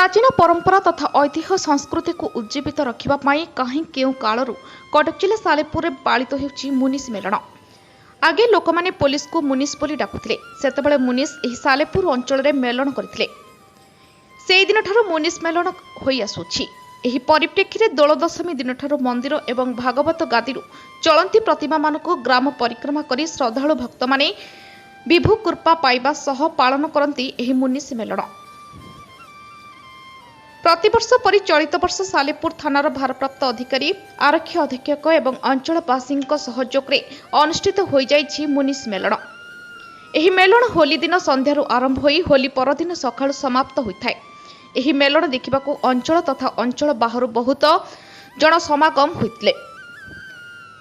प्राचीन परंपरा तथा ऐतिह्य संस्कृति को उज्जीवित रखिबा पाई कहीं केउ कालरू कटक जिला सालेपुर पालित हेउछि मुनिस मेलन। आगे लोक माने पुलिस को मुनिस बोली डाकुथिले, सेतेबेले मुनिस एही सालेपुर अंचल रे मेलन करथिले। सेही दिन ठारो मुनिस मेलन होई आसुछि। एही परिप्रेक्षी रे दोल दशमी दिन ठारो मंदिर एवं भागवत गादीरु चलंती प्रतिमा मानको ग्राम परिक्रमा करी श्रद्धालु भक्त माने विभु कृपा पाइबा सह पालन करंती एही मुनिस मेलन। प्रतिवर्ष परि चलित वर्ष सालेपुर थानार भारप्राप्त अधिकारी आरक्षी अधीक्षक एवं अंचलवासी सहयोग में अनुष्ठित हो जाइछि मुनिस मेलन। एही मेलन होली दिन संध्यारू आरंभ होई होली परदिन सकाळु समाप्त होइथाय। एही मेलन देखिबाकू अंचल तथा अंचल बाहरु बहुत जन समागम होइतले।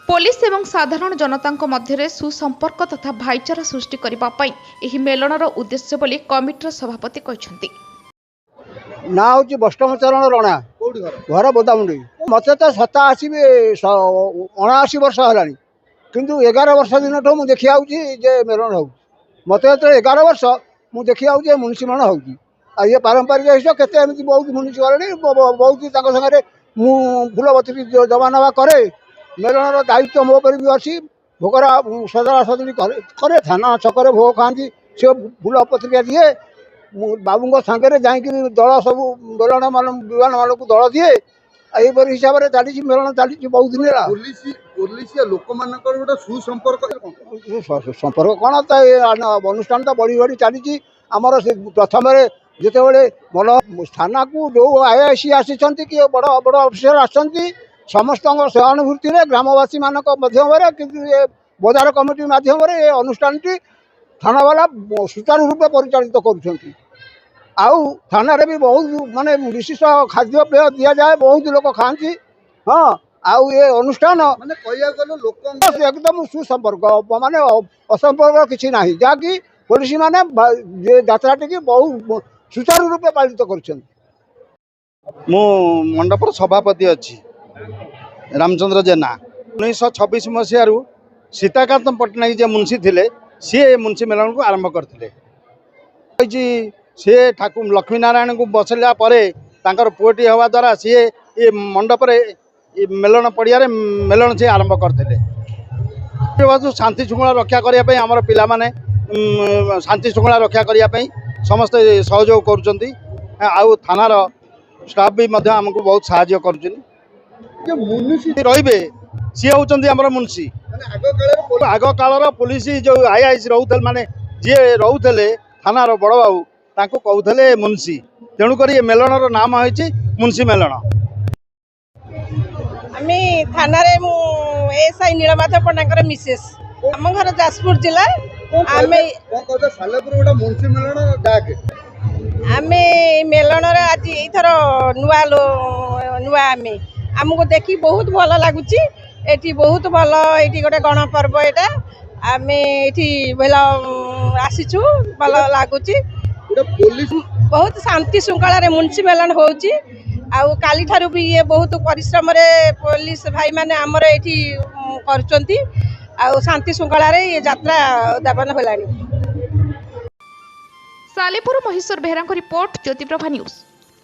पुलिस एवं साधारण जनतांको मध्यरे सुसंपर्क तथा भाईचारा सृष्टि करिबा पई एही मेलनर उद्देश्य बोली कमिटीर सभापति कहिसंती। ना हूँ बष्टमचरण रणा घर बोदामुंडी मत तो 87 वर्ष है किंतु 11 वर्ष दिन मुझे देखी आऊँगी मेलन हो मत 11 वर्ष मुझे देखी आऊँगी मुनिसी मेलन हो ये पारंपरिक हिसाब के बहुत मुनिसी गले बहुत सागर फुलबती जमा नवा करे मेलन दायित्व मो पर भी अच्छी भोगरा सजड़ा सजड़ी करे थाना छक भोग खाती सी फुल पत्रिका दिए बाबू सांगे जा दल सब मेलन मान विमान मान को दल दिए यहीपर हिसाब से चली मेलन चली बहुत दिन लोक सुसंपर्क संपर्क कौन तो अनुष्ठान तो बढ़ी बढ़ी चली आमर प्रथम जिते बड़ थाना को जो आईआईसी आसी कि बड़ बड़ अफिसर आसती समस्त सहानुभूति ग्रामवासी मान बजार कमिटी मध्यम अनुष्ठान थाना वाला सुचारू रूप परिचालित कर थाना भी बहुत माने विशिष्ट खाद्य पेय दि जाए बहुत लोक खाती। हाँ आउ ये अनुष्ठान माने लोक एकदम सुसंपर्क माने असंपर्क किसी ना जहाँकि पुलिस माने यात्रा टी बहुत सुचारू रूप पालित कर मंडपर सभापति अच्छी रामचंद्र जेना 1926 मसीह सीताकांत पट्टनायक जे मुंशी थे सी मुंशी मेलन को आरंभ करते सी ठाकुर लक्ष्मी नारायण को बसला पुओटी हवा द्वारा सी ये मंडप मेलन पड़िया मेलन से आरंभ करते शांति श्रृंखला रक्षा करने आमर पिला माने शांति श्रृंखला रक्षा करने समस्त सहयोग करुँच थानार स्टाफ भी आमको बहुत साहाय्य कर रे सी होती आमर मुंशी आग कालर पुलिस जो आईआईसी रोते माने जी रोते थानार बड़ बाबू ताको कहते मुंशी तेणुक मेलनर नाम है मुंशी मेलन। आम थाना एसआई नीलमाधव पंडा मिसेस आम घर जाजपुर जिला आम आम मेलन आज ये नुआ नुआ आमको देखी बहुत भल लगुच एटी बहुत भल ये गोटे गणपर्व यहाँ आम ये भल आसीचु भल लगुच बहुत शांति श्रृंखला मुंशी मेलन हो काली ठारू भी ये बहुत परिश्रम पुलिस भाई माने आमर ये कर शांति श्रृंखला ये यात्रा उद्यापन होलानी। Salepur Maheswar Behera report Jyotiprabha news.